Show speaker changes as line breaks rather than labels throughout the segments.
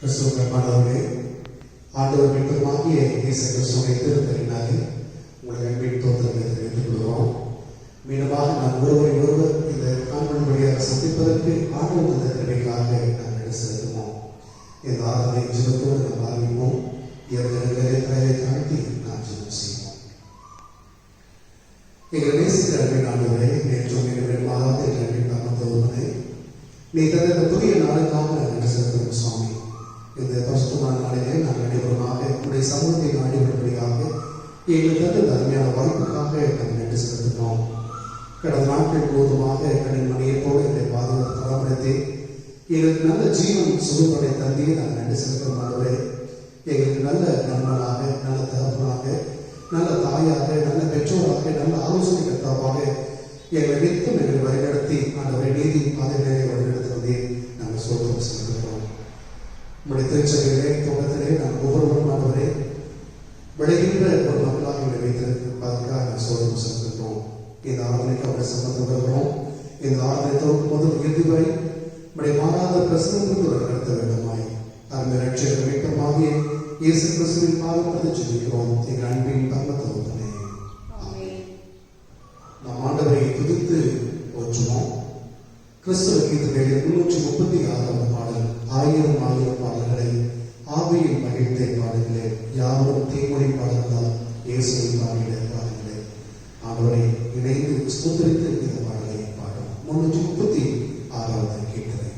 கிறிஸ்துவர்களே, ஆண்டவர் மீட்பருமாகிய இயேசு கிறிஸ்துவின் திருப்பலினாலே உங்கள் அன்பின் தோற்றத்தை தெரிவித்துக் கொள்கிறோம். மீனமாக நாம் ஒருவர் இந்த காண்பன் வழியாக சந்திப்பதற்கு ஆண்டவர் தந்த கிருபைக்காக நாம் நன்றி செலுத்துவோம். இந்த ஆராதனை ஜெபத்தோடு நாம் ஆரம்பிப்போம். இரண்டு தலையை தாழ்த்தி நாம் ஜெபம் செய்வோம். எங்கள் நேசித்த அன்பின் ஆண்டவரே, நேற்றும் எங்கள் மாதத்தை அன்பின் நாமத்தோடு நீ தந்த புதிய நாளுக்காக நான் நன்றி செலுத்துகிறோம் சுவாமி. இந்த பரிசுத்தமான நாளிலே நாங்கள் அனைவருமாக உடைய சமூகத்தை நாடிவிடும்படியாக எங்களுக்கு தந்த அருமையான வாய்ப்புக்காக நாங்கள் நன்றி செலுத்துகிறோம். கடந்த நாட்கள் போதுமாக கடன் மணியை போல எங்களை பாதுகாத்து பராமரித்து எங்களுக்கு நல்ல ஜீவன் சுகப்படை தந்தி நாங்கள் நன்றி செலுத்துகிறோம். ஆண்டவரே, எங்களுக்கு நல்ல நண்பனாக, நல்ல தகப்பனாக, நல்ல தாயாக, நல்ல பெற்றோராக, நல்ல ஆலோசனை கர்த்தாவாக எங்களை நிற்கும் எங்களை வழிநடத்தி ஆண்டவரை நீதி பாதைகளை வழிநடத்தி வந்தே நாங்கள் சோதனை செலுத்துகிறோம். நம்முடைய திருச்சபையிலே தோட்டத்திலே நாம் ஒவ்வொருவரும் ஆண்டவரை விளைகின்ற ஒரு மக்களாக எங்களை வைத்திருப்பதற்காக நாம் சோதனை செலுத்துகிறோம். இந்த ஆராதனைக்கு அவரை சம்பந்தம் வருகிறோம். இந்த ஆராதனை தோற்கும் முதல் இறுதி வரை நம்முடைய மாறாத பிரசனங்களுக்கு ஒரு நடத்த வேண்டுமாய் அந்த ரட்சகர் மீட்பருமாகிய இயேசு கிறிஸ்துவின் பாதத்தை ஜெபிக்கிறோம். எங்கள் அன்பின் பரமத்தோதனே, நாம் ஆண்டவரை துதித்து போற்றுவோம். கிறிஸ்துவ கீதங்களில் 336வது பாடல், 1000 பாடல்களை ஆவியில் மகிழ்ந்த பாடல்களே, யாரும் தீமொழி பாடல்களால் இயேசுவை பாடிட பாடல்களே, ஆண்டவரை இணைந்து ஸ்தோத்திரித்து இந்த பாடலை பாடும். 336வது கீர்த்தனை.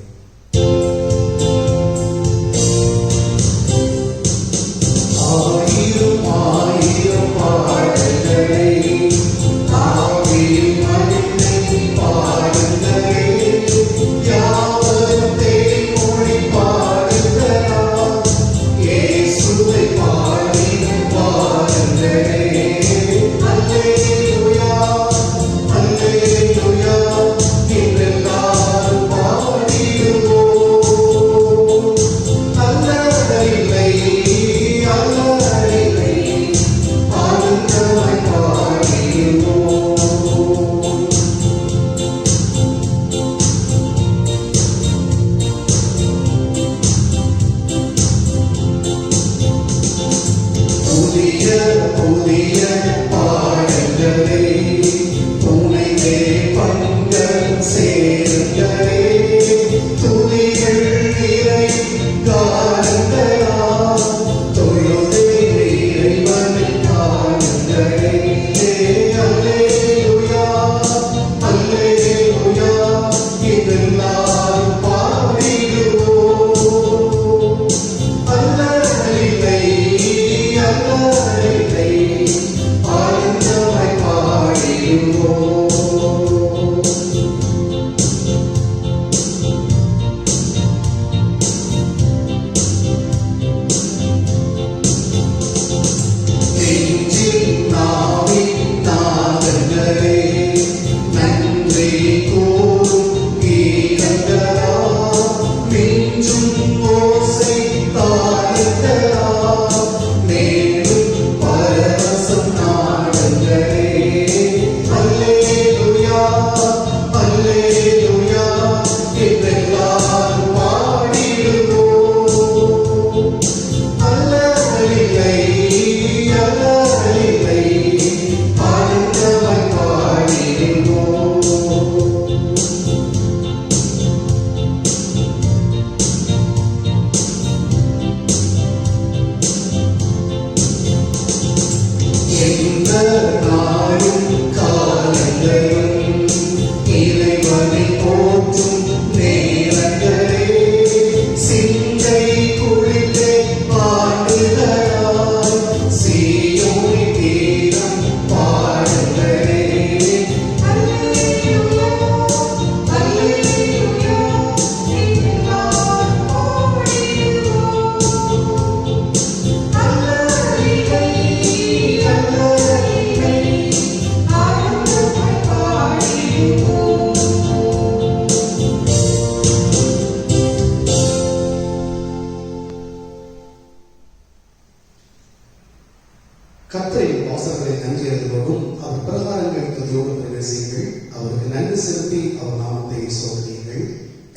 கர்த்தரின் வாசல்களை நன்றி அறிந்தோடும் அவர் பிரகாரங்களை துதியோடு பிரவேசியுங்கள். அவருக்கு நன்றி செலுத்தி அவர் நாமத்தை சோதனையுங்கள்.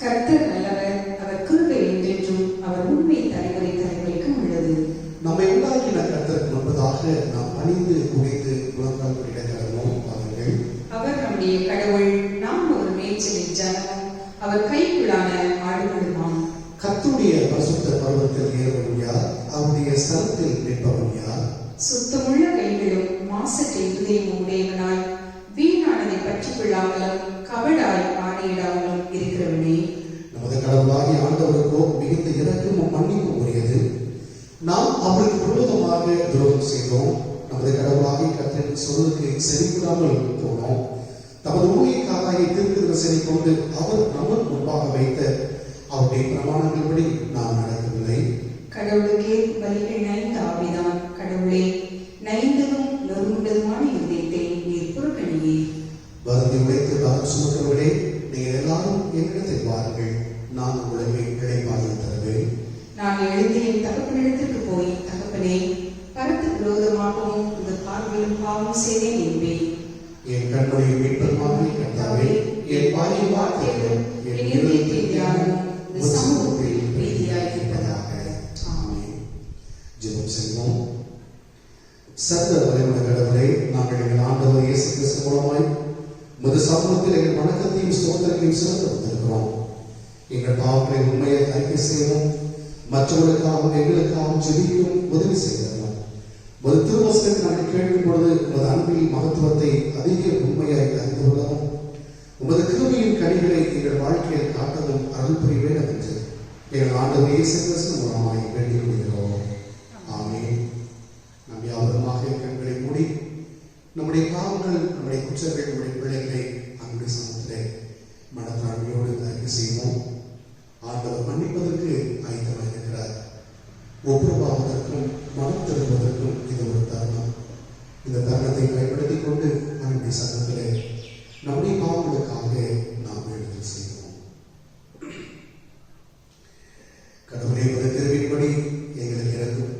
கர்த்தர் நல்லவர், அவர் கிருபை என்றென்றும், அவர் உண்மை தலை
கடவுளாகிய கர்த்தருக்கு முன்பதாக நாம் பணிந்து குனிந்து முழங்கால் படிக்க கடவோம். பாருங்கள்.
அவர் நம்முடைய கடவுள், நாம் ஒரு மேய்ச்சலின் ஜனம், அவர் கைக்குள்ளான ஆடுகளுமாம்.
கர்த்தருடைய பரிசுத்த பர்வதத்தில் ஏறுபவன் யார்? அவருடைய ஸ்தலத்தில் நிற்பவன் யார்?
சுத்தமுள்ள கைகளும் மாசற்ற இருதயமும் உடையவனாய், வீணானதை பற்றிக் கொள்ளாமலும் கபடாய் ஆணையிடாமலும் இருக்கிறவனே.
நமது கடவுளாகிய ஆண்டவருக்கோ மிகுந்த இரக்கமும் மன்னிப்பும் உரியது. நாம் அவருக்கு விரோதமாக துரோகம் செய்தோம். நமது கடவுளாகிய கர்த்தரின் சொல்லுக்கு செவிக்கூடாமல் போனோம். தமது ஊழியக்காராகிய தீர்க்கதரிசனை கொண்டு அவர் நமக்கு முன்பாக வைத்த அவருடைய பிரமாணங்கள்படி நாம் நடக்கவில்லை.
கடவுளுக்கே பலிகள் நைந்த ஆவிதான். கடவுளே, நைந்ததும் நொறுங்குண்டதுமான இருதயத்தை நீர் புறக்கணியே.
வருந்தி உழைத்து பாரம் சுமக்கிறவர்களே, நீங்கள் எல்லாரும் என்னிடத்தில் வாருங்கள், நான் உங்களுக்கு இளைப்பாறுதல் தருவேன்.
நான் எழுந்து என் தகப்பனிடத்திற்கு போய், தகப்பனே, கருத்துக்கு விரோதமாகவும் உங்கள் பார்வையிலும் பாவம் செய்தேன் என்பேன்.
என் கண்ணுடைய மீட்பருமாக கர்த்தாவே, என் வாயின் வார்த்தைகளும் என் இருதயத்தின் தியானமும் உமது சமூகத்தில் பிரீதியாய் இருப்பதாக. ஆமென். ஜெபம் செய்வோம். சர்வ வல்லமையுள்ள கடவுளே, நாங்கள் எங்கள் ஆண்டவர் இயேசு கிறிஸ்து மூலமாய் உமது சமூகத்தில் எங்கள் வணக்கத்தையும் ஸ்தோத்திரத்தையும் செலுத்த வந்திருக்கிறோம். எங்கள் பாவங்களை உண்மையை அறிக்கை செய்வோம், மற்றவர்களுக்காகவும் எங்களுக்காகவும் ஜெபிக்கவும் உதவி செய்கிறோம். ஒரு திருவசனத்தை நாங்கள் கேட்கும் பொழுது உமது அன்பின் மகத்துவத்தை அதிக உண்மையாய் அறிந்து கொள்ளவும், உமது கிருபையின் கனிகளை எங்கள் வாழ்க்கையில் காட்டவும் அருள் புரிய வேண்டும் என்று எங்கள் ஆண்டவர் இயேசு கிறிஸ்து மூலமாய் வேண்டிக் கொள்கிறோம். ஆமென். நாம் யாவருமாக கண்களை மூடி நம்முடைய பாவங்கள், நம்முடைய குற்றங்கள், நம்முடைய பிள்ளைகளை அன்புடைய சமூகத்திலே மனத்தாழ்மையோடு அறிக்கை செய்வோம். ஆண்டவர் மன்னிப்பதற்கு ஆயத்தமாக இருக்கிறார். ஒப்புரவாவதற்கும் மனம் திரும்புவதற்கும் இது ஒரு தருணம். இந்த தருணத்தை பயன்படுத்திக் கொண்டு நம்முடைய சங்கத்திலே நம்முடைய பாவங்களுக்காக நாம் வேண்டுதல் செய்வோம். கடவுளே, உமது கிருபையின்படி எங்களுக்கு இறங்கும்.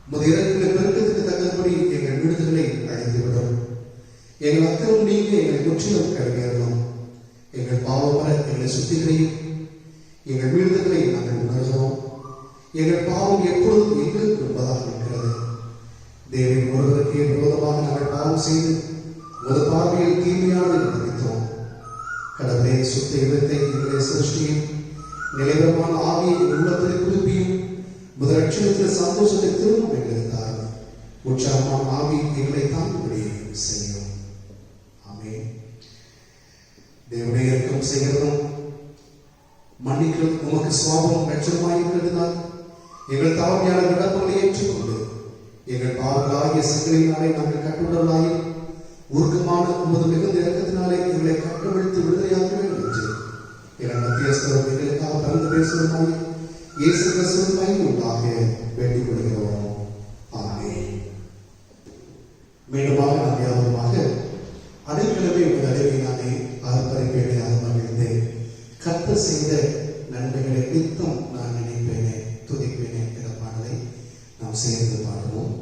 உமது இரக்கங்களை பெருக்கத்துக்கு தக்கபடி எங்கள் விடுதலை அழைத்துவிடும். எங்கள் அக்கிரம் நீங்க எங்களை முற்றிலும் கழுவியறணும். எங்கள் பாவமர எங்களை சுத்திகரையும். எங்கள் விடுதலை நாங்கள் உணர்கிறோம். எங்கள் பாவம் எப்பொழுதும் எங்களுக்கு இருப்பதாக இருக்கிறது. தேவன் ஒருவருக்கே விரோதமாக நாங்கள் பாவம் செய்து ஒரு பார்வையில் தீமையானதை நினைத்தோம். கடவுளே, சுத்த இதயத்தை எங்களை சிருஷ்டியும், நிலைவரமான ஆவியை உள்ளத்தில் புதுப்பியும், முதலட்சணத்தில் சந்தோஷத்தை திரும்ப எங்களுக்காக உற்சாகமான ஆவி எங்களை தாங்கும்படி செய்யும். ஆமென். தேவனுடைய இரக்கம் செய்கிறதும் மன்னிக்கிறதும் உமக்கு சுவாபம் லட்சணமாய் இருக்கிறதுனால் எங்கள் தாழ்மையான விண்ணப்பங்களை ஏற்றுக்கொண்டு எங்கள் பாவங்களாகிய சங்கலினாலே நாங்கள் கட்டுள்ளவர்களாய் உருக்கமான உமது மிகுந்த இரக்கத்தினாலே எங்களை கட்டவிழ்த்து விடுதலையாக்க வேண்டும் என்று எங்கள் மத்தியஸ்தரும் எங்களுக்காக பரிந்து பேசுவதாய் இயேசு கிறிஸ்துவின் மகிமைக்காக வேண்டிக் கொள்கிறோம். ஆமென். மீண்டுமாக நாம் யாவருமாக அடைக்கலமே உமது அடைவினாலே ஆர்ப்பரிப்பேனே மகிழ்ந்தேன். கர்த்தர் செய்த நன்மைகளை நித்தம் நான் நினைப்பேனே துதிப்பேனே என்ற பாடலை நாம் சேர்ந்து பாடுவோம்.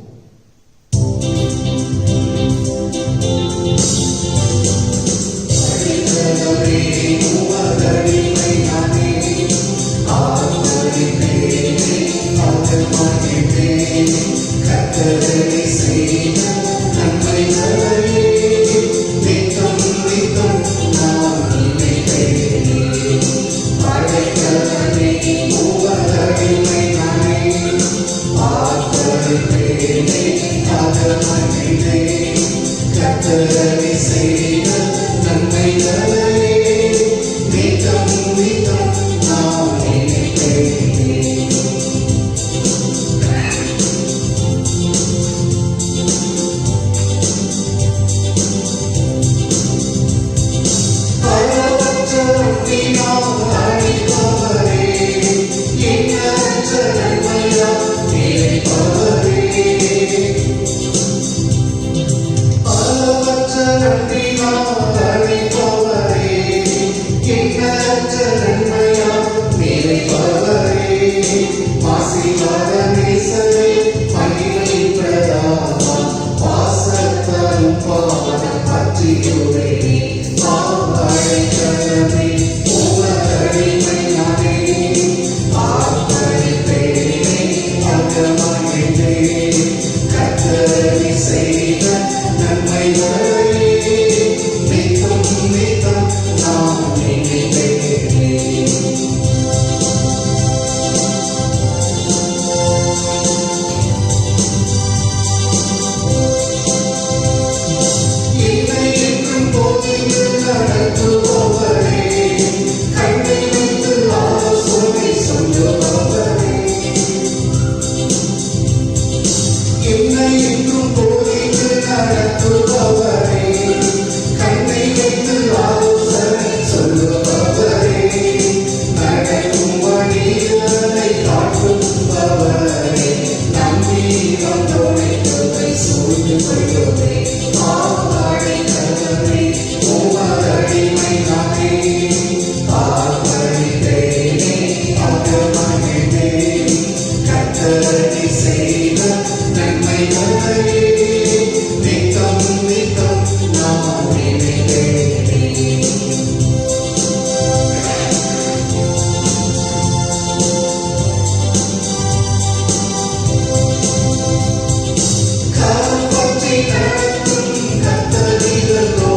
Nandina என்னை என்றும் போதித்து நடத்துபவரே, கண்ணை வைத்து ஆலோசனை சொல்லுபவரே, நடக்கும் வழிகளை காட்டுபவரே, நம்மீதம் துணைத்துவை சூழ்ந்து கொள்ளுவே. ஆவாழை கலவே உமதடிமை நானே, பார்ப்பழித்தேனே அகமகிழ்ந்தே, கர்த்தரை செய்த நன்மைகளையே நித்தம் நித்தம் நான் நினைத்தேனே. கரம் பற்றி நடக்கும் கர்த்தரிலோ,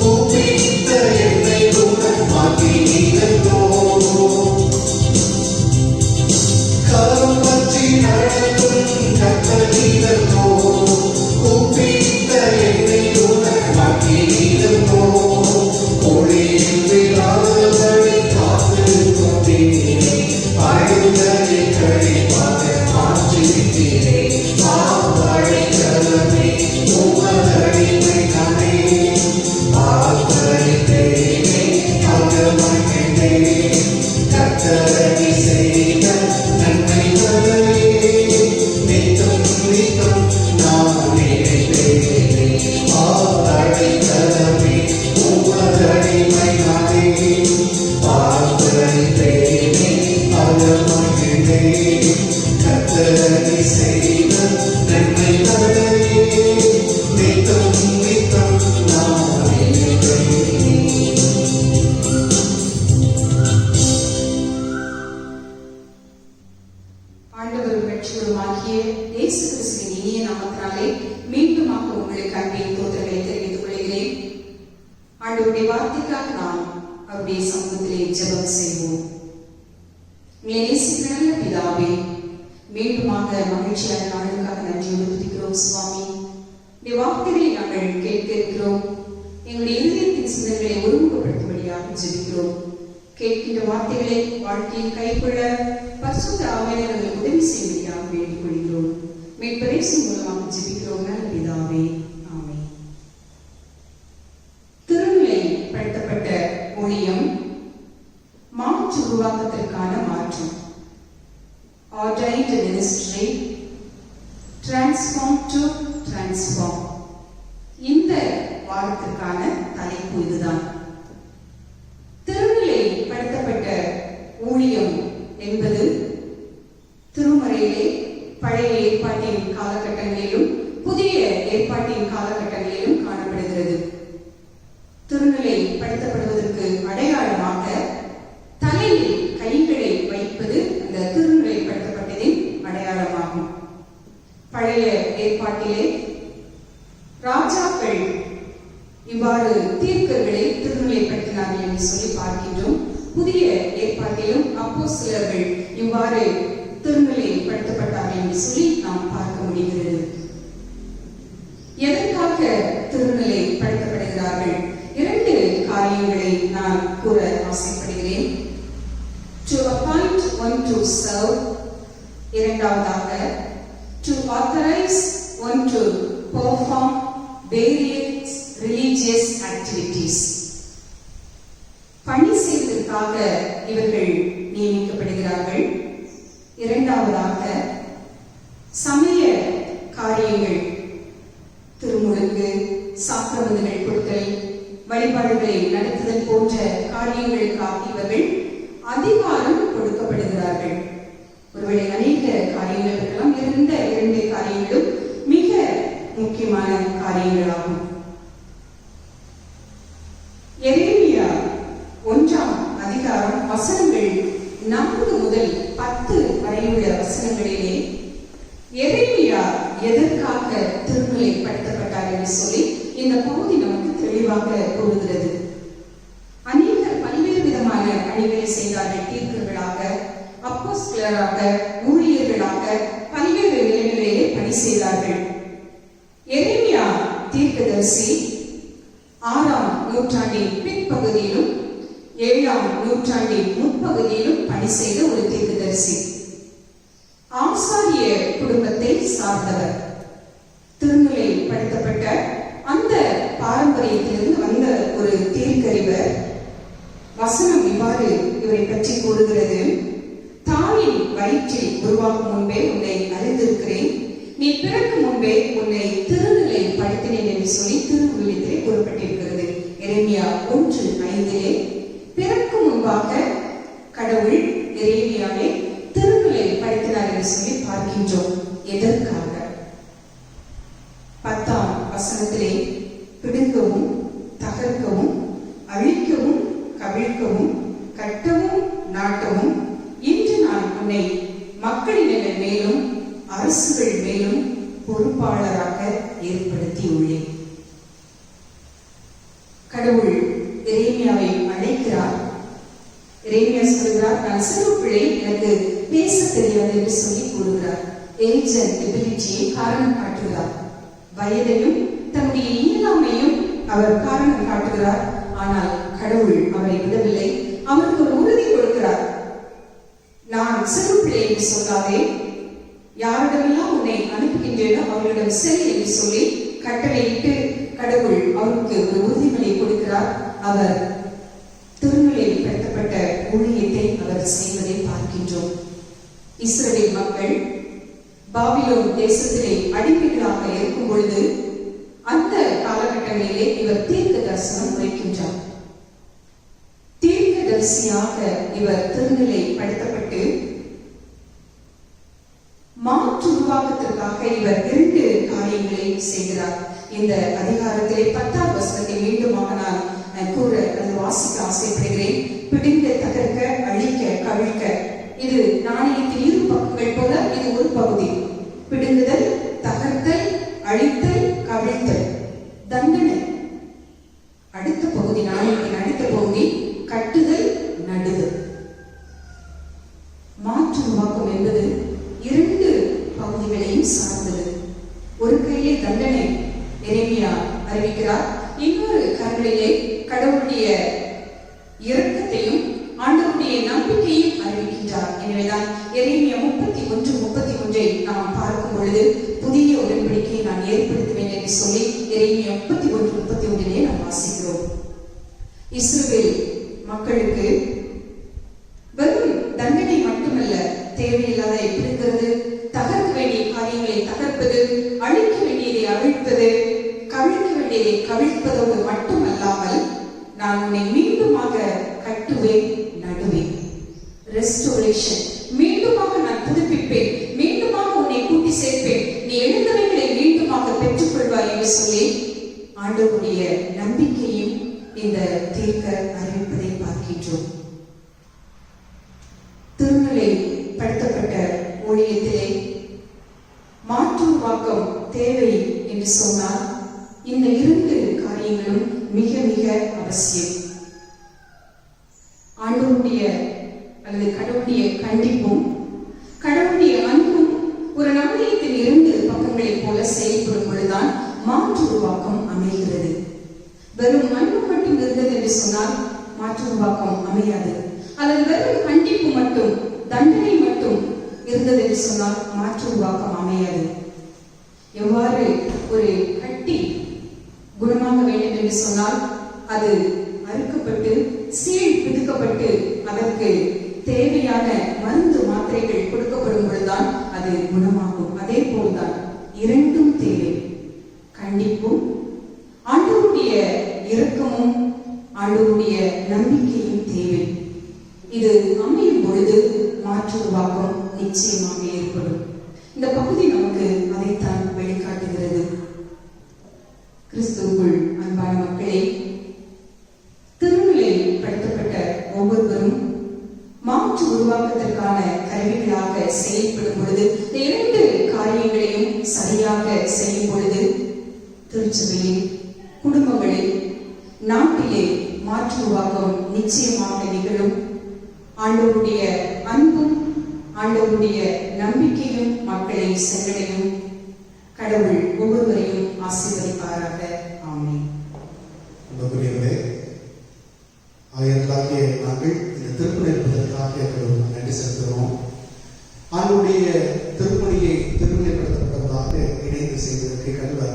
கூப்பிட்ட என்னை குணமாக்கினீரோ. கரம் பற்றி நடக்கும் கர்த்தரிலோ, கூப்பிட்ட என்னை குணமாக்கினீரோ. ஒளியில் விழாதபடி காத்து கொண்டீரே, அழுதலை கழிப்பாக மாற்றிவிட்டீரே. ஆவாழை கலமே உமதடிமை நானே, பார்ப்பழித்தேனே அகமகிழ்ந்தே, கர்த்தரை செய்த நன்மைகளையே நித்தம் நித்தம் நான் நினைத்தேனே. ஆவாழை கலமே உமதடிமை நானே, பார்ப்பழித்தேனே அகமகிழ்ந்தே, கர்த்தரை செய்த நன்மைகளையே நித்தம் நித்தம் நான் நினைத்தேனே.
ஆண்டவரும் ரட்சகருமாகிய இயேசு கிறிஸ்துவின் இனிய நாமத்தினாலே மீண்டுமாக உங்களுக்கு அன்பின் தோத்திரங்களை தெரிவித்துக் கொள்கிறேன். ஆண்டவருடைய வார்த்தைக்காக நாம் அவருடைய சமூகத்திலே ஜெபம் செய்வோம். எங்களை நேசிக்கிற நல்ல பிதாவே, மீண்டுமாக மகிழ்ச்சியான நாளுக்காக நன்றியோடு துதிக்கிறோம் சுவாமி. இந்த வார்த்தைகளை நாங்கள் கேட்க இருக்கிறோம். எங்களுடைய இதயத்தின் சிந்தனைகளை ஒருமுகப்படுத்தும்படியாக ஜெபிக்கிறோம். கேட்கின்ற வார்த்தைகளை வாழ்க்கையில் கைக்கொள்ள பரிசுத்த ஆவியானவர் எங்களுக்கு உதவி செய்யும்படியாக வேண்டிக் கொள்கிறோம். மீட்பரேசு மூலமாக ஜெபிக்கிறோம் நல்ல பிதாவே, ஆமென். திருநிலைப்படுத்தப்பட்ட ஊழியம் மாற்று உருவாக்கத்திற்கான மாற்றம். Ordained ministry transform to transform. இந்த வாரத்திற்கான தலைப்பு இதுதான். திருநிலைப்படுத்தப்பட்ட ஊழியம் என்பது திருமறையிலே பழைய ஏற்பாட்டின் காலகட்டங்களிலும் புதிய ஏற்பாட்டின் காலகட்டங்களிலும் காணப்படுகிறது. திருநிலைப்படுத்தப்படுவதற்கு அடையாளமாக தலையில் கைகளை வைப்பது அந்த திருநிலைப்படுத்தப்பட்டதின் அடையாளமாகும். பழைய ஏற்பாட்டிலே ராஜாக்கள் இவ்வாறு தீர்க்கர்களை திருநிலைப்படுத்தினார்கள் என்று சொல்லி பார்க்கின்றோம். புதிய ஏற்பாட்டிலும் அப்போஸ்தலர்கள் இவ்வாறு திருநிலைப்படுத்தப்பட்டார்கள் என்று சொல்லி நாம் பார்க்க முடிகிறது. எதற்காக திருநிலைப்படுத்தப்படுகிறார்கள்? இரண்டு காரியங்களை நான் கூற ஆசைப்படுகிறேன். To appoint one to serve, இரண்டாவதாக to authorize one to perform various religious activities. பணி செய்வதற்காக இவர்கள் நியமிக்கப்படுகிறார்கள். இரண்டாவதாக சமய காரியங்கள், திருமுழுக்கு, சாக்கிரமங்கள் கொடுத்தல், வழிபாடுகளை நடத்துதல் போன்ற காரியங்களுக்காக இவர்கள் அதிகாரம் கொடுக்கப்படுகிறார்கள். ஒருவேளை அநேக காரியங்கள் இருக்கலாம். இருந்த இரண்டு காரியங்களும் மிக முக்கியமான காரியங்களாகும். எரேமியா 1ஆம் அதிகாரம் வசனங்கள் 4 முதல் 10 வரையுள்ள வசனங்களிலே எரேமியா எதற்காக திருநிலைப்படுத்தப்பட்டார் என்று சொல்லி இந்த பகுதி நமக்கு தெளிவாக கூறுகிறது. அநேகர் பல்வேறு விதமான பணிகளை செய்தார்கள். தீர்க்கர்களாக, அப்போஸ்தலராக, ஊழியர்களாக பல்வேறு நிலைகளிலே பணி செய்தார்கள். எரேமியா தீர்க்கதரிசி 6ஆம் நூற்றாண்டின் பிற்பகுதியிலும் 7ஆம் நூற்றாண்டின் முற்பகுதியிலும் பணி செய்த ஒரு தீர்க்கதரிசி. ஆசாரிய குடும்பத்தை சார்ந்தவர். திருநிலைப்படுத்தப்பட்ட அந்த பாரம்பரியத்திலிருந்து வந்த ஒரு தீர்க்கறிவர் வசனம் இவ்வாறு இவரை பற்றி கூறுகிறது. தாயின் வயிற்றில் உருவாக்கும் முன்பே உன்னை அறிந்திருக்கிறேன், நீ பிறக்கும் முன்பே உன்னை திருநிலைப்படுத்தினேன் என்று சொல்லி திருவிழித்திலே கூறப்பட்டிருக்கிறது. எரேமியா 1:5 பிறக்கும் முன்பாக கடவுள் எரேமியாவை திருநிலைப்படுத்தினார் என்று சொல்லி பார்க்கின்றோம். எதற்காக? 10ஆம் வசனத்திலே பிடுங்கவும் தகர்க்கவும் அழிக்கவும் கவிழ்க்கவும் கட்டவும் நாட்டவும் இன்று நான் உன்னை மக்களின் மேலும் அரசுகள் மேலும் பொறுப்பாளராக ஏற்படுத்தியுள்ளேன். கடவுள் எரேமியாவை அழைக்கிறார். எரேமியா சொல்கிறார், நான் சிறு பிள்ளை, எனக்கு பேச தெரியாது என்று சொல்லி கூறுகிறார். ஏஜ் அண்ட் எபிலிட்டியை காரணம் காட்டுகிறார். வயதையும் தன்னுடைய இயலாமையும் அவர் காரணம் காட்டுகிறார். ஆனால் கடவுள் அவரை விடவில்லை. அவருக்கு ஒரு உறுதி கொடுக்கிறார். நான் சிறு பிள்ளை என்று சொல்லாதே, யாரிடமெல்லாம் உன்னை அனுப்புகின்றேனோ அவர்களிடம் செல் என்று சொல்லி கட்டளையிட்டு கடவுள் அவருக்கு ஒரு உறுதிமொழி கொடுக்கிறார். அவர் திருநிலைப்படுத்தப்பட்ட ஊழியத்தை அவர் செய்வதை பார்க்கின்றோம். இஸ்ரவேல் மக்கள் பாபிலோன் தேசத்திலே அடிமைகளாக இருக்கும் பொழுது அந்த காலகட்டங்களிலே இவர் தீர்க்க தரிசனம் உரைக்கின்றார். தீர்க்கதரிசியாக இவர் திருநிலைப்படுத்தப்பட்டு மாற்று உருவாக்கத்திற்காக இவர் 2 காரியங்களை செய்கிறார். இந்த அதிகாரத்திலே 10ஆம் வசனத்தை மீண்டுமாக நான் கூற வாசிக்க ஆசைப்படுகிறேன். பிடிங்க, தகர்க்க, அழிக்க, கவிழ்க்க. இது நாணயத்தின் 2 பக்கங்கள் போல இது ஒரு பகுதி. பிடுங்குதல், தகர்த்தல், அழித்தல், கவிழ்த்தல், தண்டனை. அடுத்த பகுதி, நாணயத்தின் அடுத்த பகுதி கட்டுதல், நடுதல். மாற்று உருவாக்கம் என்பது 2 பகுதிகளையும் சார்ந்தது. ஒரு கையிலே தண்டனை எரேமியா அறிவிக்கிறார், இன்னொரு கண்களிலே கடவுளுடைய இரக்கத்தையும் ஆண்டவருடைய நம்பிக்கையும் அறிவிக்கின்றார். எனவேதான் எரேமியா 31:31 நாம் பார்க்கும் பொழுது புதிய உடன்படிக்கையை நான் ஏற்படுத்துவேன் என்று சொல்லி எரேமியா 31:31 நாம் வாசிக்கிறோம். இஸ்ரவேல் மக்களுக்கு வெறும் தண்டனை மட்டுமல்ல, தேவையில்லாத பிடிக்கிறது, தகர்க்க வேண்டிய காரியங்களை தகர்ப்பது, அழிக்க வேண்டியதை அழிப்பது, கவிழ்க்க வேண்டியதை கவிழ்ப்பதோடு மட்டுமல்லாமல் நான் உன்னை மீண்டுமாக கட்டுவேன், நடுவேன். ரெஸ்டோரேஷன். மீண்டுமாக நான் புதுப்பிப்பேன், மீண்டுமாக உன்னை கூட்டி சேர்ப்பேன், நீ எழுந்தவைகளை மீண்டுமாக பெற்றுக்கொள்வாய் என்று சொல்லி ஆண்டவருடைய நம்பிக்கையும் இந்த தீர்க்க அறிவிப்பதை பார்க்கின்றோம். திருநிலைப்படுத்தப்பட்ட ஊழியத்திலே மாற்று உருவாக்கம் தேவை என்று சொன்னால் இந்த 2 காரியங்களும் மிக மிக அவசியம். ஆண்டவருடைய அல்லது கடவுளுடைய கண்டிப்பும் கடவுளுடைய அன்பும் ஒரு நாணயத்தின் 2 பக்கங்களைப் போல செயல்படும் பொழுதுதான் மாற்று உருவாக்கம் அமைகிறது. வெறும் அன்பு மட்டும் இருந்தது என்று சொன்னால் மாற்று உருவாக்கம் அமையாது. அல்லது வெறும் கண்டிப்பு மட்டும், தண்டனை மட்டும் இருந்தது என்று சொன்னால் மாற்று உருவாக்கம் அமையாது. எவ்வாறு ஒரு கட்டி குணமாக வேண்டும் என்று சொன்னால் அது அறுக்கப்பட்டு சீழ் பிதுக்கப்பட்டு அதற்கு தேவையான மருந்து மாத்திரைகள் கொடுக்கப்படும் பொழுதுதான் அது குணமாகும். அதே போல்தான் 2ம் தேவை. கண்டிப்பும் ஆண்டவருடைய இரக்கமும் ஆண்டவருடைய நம்பிக்கையும் தேவை. இது அமையும் பொழுது மாற்று உருவாக்கம் நிச்சயமாக ஏற்படும். இந்த பகுதி நமக்கு அதைத்தான் வெளிக்காட்டுகிறது. கிறிஸ்துவுக்குள் அன்பான மக்களே, திருநிலைப்படுத்தப்பட்ட ஒவ்வொருவரும் மாற்று உருவாக்கத்திற்கான கருவிகளாக செயல்படும் பொழுது, 2 காரியங்களையும் சரியாக செய்யும் பொழுது திருச்சபையில், குடும்பங்களில், நாட்டிலே மாற்று உருவாக்கம் நிச்சயமாக நிகழும். ஆண்டவருடைய அன்பும் ஆண்டவருடைய நம்பிக்கையும் மக்களை சென்றடையும். கடவுள் ஒவ்வொருவரையும் ஆசீர்வதிப்பாராக. ஆமென்.
அன்புக்குரியவர்களே, ஆயர்களாகிய நாங்கள் இந்த திருப்பணி இருப்பதற்காக நன்றி செலுத்துகிறோம். ஆண்டுடைய திருப்பணியை திருமணிப்படுத்தப்பட்டதாக இணைந்து செய்வதற்கு கடவுள்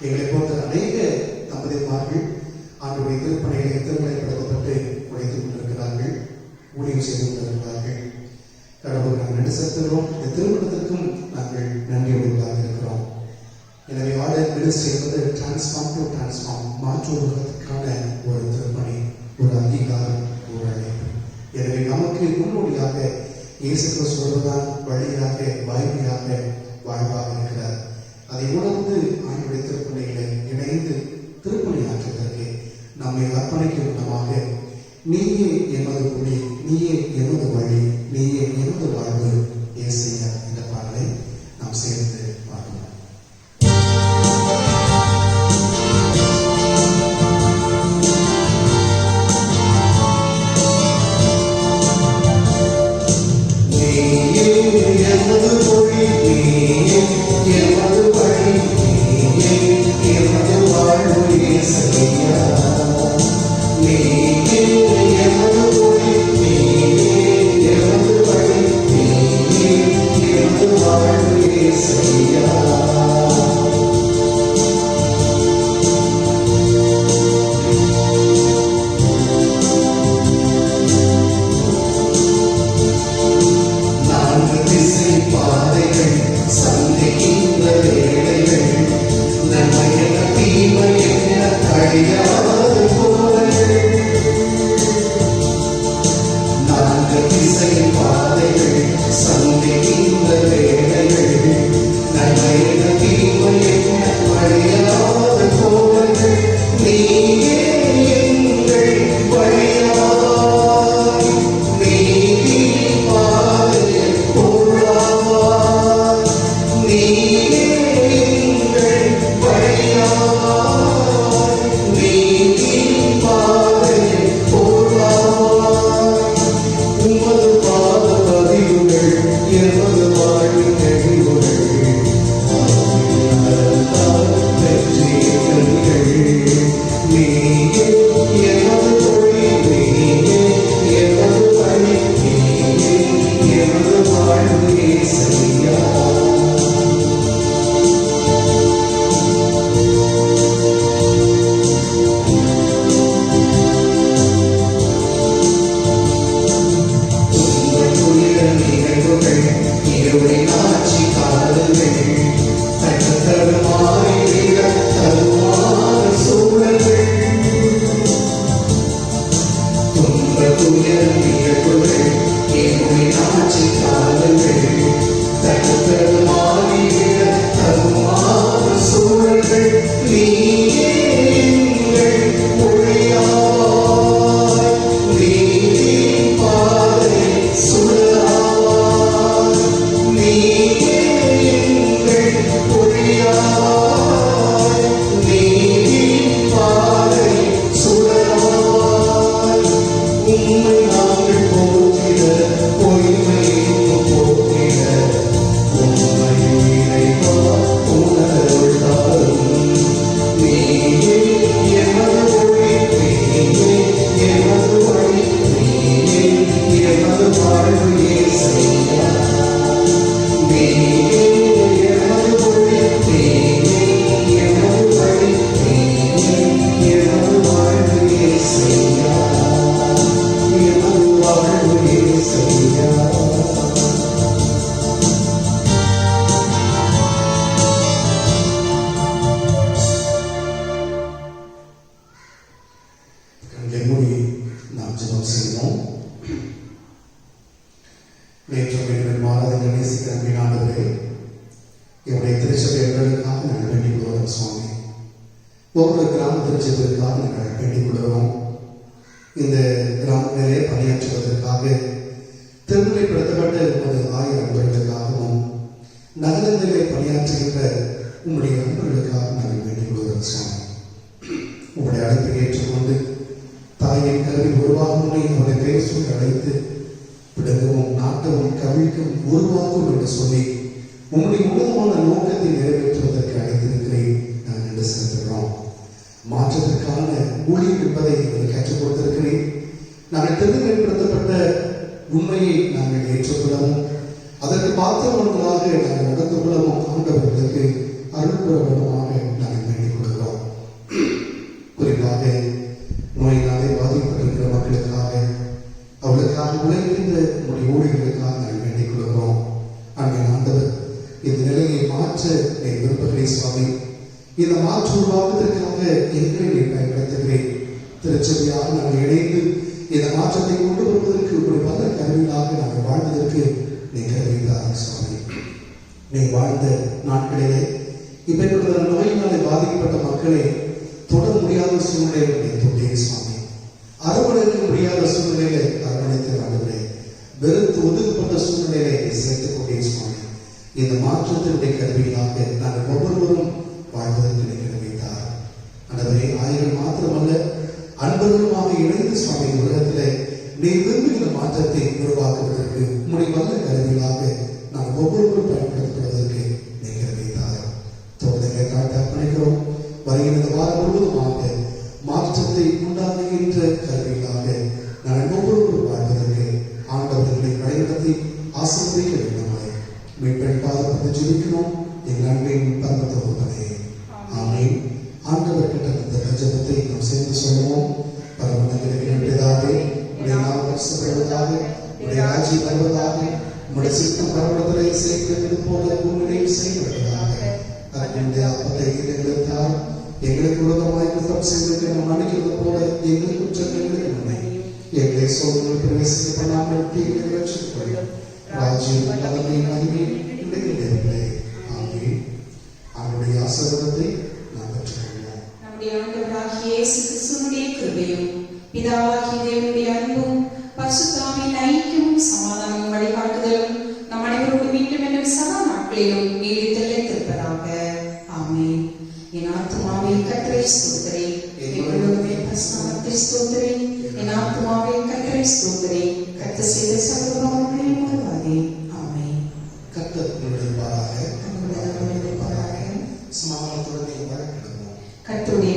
எங்களை போன்ற அநேக தம்பதிமார்கள் ஆண்டுடைய திருப்பணிகளை திருமலைப்படுத்தப்பட்டு உழைத்துக் கொண்டிருக்கிறார்கள், ஊழியம் செய்து கொண்டிருக்கிறார்கள். கடவுள் நாங்கள் நன்றி செலுத்துகிறோம். இந்த திருமணத்திற்கும் நாங்கள் நன்றியுள்ளதாக இருக்கிறோம். எனவே ஆர்டர் மினிஸ்ட்ரி என்பது டிரான்ஸ்ஃபார்ம் மாற்றுவதற்கான ஒரு திருப்பணி, ஒரு அங்கீகாரம், ஒரு அழைப்பு. எனவே நமக்கு முன்னோடியாக இயேசு கிறிஸ்து ஒருவர்தான் வழியாக, வாய்மையாக, வாழ்வாக இருக்கிறார். அதை உணர்ந்து ஆண்டுடைய திருப்பணிகளை இணைந்து திருப்பணி ஆற்றுவதற்கு நம்மை அர்ப்பணிக்கும் விதமாக நீயே எமது ஒளி, நீயே எமது வழி, நீயே எமது வாழ்வு இயேசையா என்ற பாடலை நாம் சேர்ந்து பாடுவோம். ஒவ்வொரு கிராம திருச்சபைக்காக நாங்கள் வேண்டிக் கொள்கிறோம். இந்த கிராமத்திலே பணியாற்றுவதற்காக திருநிலைப்படுத்தப்பட்ட 10,000 அன்பர்களுக்காகவும் நகரத்திலே பணியாற்றுகின்ற உங்களுடைய அன்பர்களுக்காக நாங்கள் வேண்டிக் கொள்கிறோம் சுவாமி. உங்களுடைய அழைப்பை ஏற்றுக்கொண்டு தாயின் கருவி உருவாகும் முன்னே அவருடைய பெயர் சொல்லி அழைத்து பிடுங்கவும் நாட்டவும் கவிழ்க்கவும் உருவாக்கும் என்று சொல்லி உங்களுடைய உன்னதமான நோக்கத்தை நிறைவேற்றுவதற்கு அழைத்திருக்கிறேன். நான் நன்றி செலுத்துகிறோம். மாற்றத்திற்கான ஊழியம் என்பதை எனக்கு கற்றுக் கொடுத்திருக்கிறேன். நாங்கள் திருநிலைப்படுத்தப்பட்ட உண்மையை நாங்கள் ஏற்றுக்கொள்ளவும் அதற்கு பாத்திரவர்களாக நாங்கள் நடந்து கொள்ளவும் ஆண்டவர்களுக்கு அருள் பெறுவதாக நாங்கள் வேண்டிக் நீ விரும்புகிறேன் சுவாமி. இந்த மாற்று உருவாக்குவதற்காக எங்களை நீ பயன்படுத்துகிறேன். திருச்சபையாக நாங்கள் இணைந்து இந்த மாற்றத்தை கொண்டு வருவதற்கு ஒரு பல கருவிகளாக நாங்கள் வாழ்வதற்கு நீ கருவித்தார் சுவாமி. நீ வாழ்ந்த நாட்களிலே இப்படிப்பட்ட நோயினாலே பாதிக்கப்பட்ட மக்களை தொட முடியாத சூழ்நிலையை நீ தொட்டீர் சுவாமி. அரவணைக்க முடியாத சூழ்நிலையிலே அரவணைத்து வாழ்கிறே. வெறுத்து ஒதுக்கப்பட்ட சூழ்நிலையை நீ சேர்த்துக் கொண்டே சுவாமி. இந்த மாற்றத்தினுடைய கருவிகளாக நாங்கள் ஒவ்வொருவரும் வாழ்வதற்கு நீ கருவித்தார். ஆண்டவரே, ஆயிரம் மாத்திரமல்ல அன்பர்களுமாக இணைந்து சுவாமி உலகத்திலே நீ விரும்புகிற மாற்றத்தை உருவாக்குவதற்கு உம்முடைய வல்ல கருவிகளாக நாம் ஒவ்வொருவரும் பயன்படுத்துவதற்கு நீ கருவித்தார். தொடர்ந்து காட்ட அர்ப்பணிக்கிறோம். வருகிற வாரம் முழுவதுமாக மாற்றத்தை உண்டாக்குகின்ற கருவிகளாக நாங்கள் ஒவ்வொருவரும் வாழ்வதற்கு ஆண்டவர்களை வழிநடத்தி ஆசீர்வதிக்க வேண்டுமாய் மீட்பெண் பாதப்பட்டு ஜெபிக்கிறோம். எங்கள் அன்பின் பரமத்தோதனே, ஆமென். ஆண்டவர் கிட்ட இந்த ஜெபத்தை நாம் சேர்ந்து சொல்லுவோம். பரமண்டலத்தின் பிதாவே, உம்முடைய நாமம் பரிசுத்தப்படுவதாக, உம்முடைய ராஜ்யம் வருவதாக, உம்முடைய சித்தம் பரமண்டலத்திலே செய்கிறது போல பூமியிலேயும் செய்யப்படுவதாக. அன்றைய அப்பத்தை எங்களுக்கு தாரும். எங்களுக்கு விரோதமாய் குற்றம் செய்திருக்கிற நாம் மன்னிக்கிறது போல எங்கள் குற்றங்களுக்கு நன்மை. எங்களை சோதனை பிரவேசிக்க பண்ணாமல் தீர்வை ரட்சித்துக் கொள்ளும். ராஜ்யம் பதவி மகிமை கிடைக்கிறதில்லை. ஆமென். அவருடைய ஆசீர்வாதத்தை நாம் பெற்றுக்கொள்வோம்.
நம்முடைய ஆண்டவராகிய இயேசு கிறிஸ்துவினுடைய கிருபையும் பிதாவாகிய தேவனுடைய அன்பும் பரிசுத்த ஆவியின் ஐக்கியமும் சமாதானமும் வழிகாட்டுதலும் நம் அனைவரோடு மீண்டும் என்னும் சதா நாட்களிலும் நீடித்திருப்பதாக. ஆமென். என் ஆத்துமாவே கர்த்தரை ஸ்தோத்திரி, எங்களுடைய பிரசன்னத்தை ஸ்தோத்திரி. என் ஆத்துமாவே கர்த்தரை ஸ்தோத்திரி, கர்த்தர் செய்த சகல உபகாரங்களையும் மறவாதே. ஆமென்.
கர்த்தர் உங்களுடைய பாராக சமாதானத்துடன் வழக்கிடுவோம்.
கர்த்தருடைய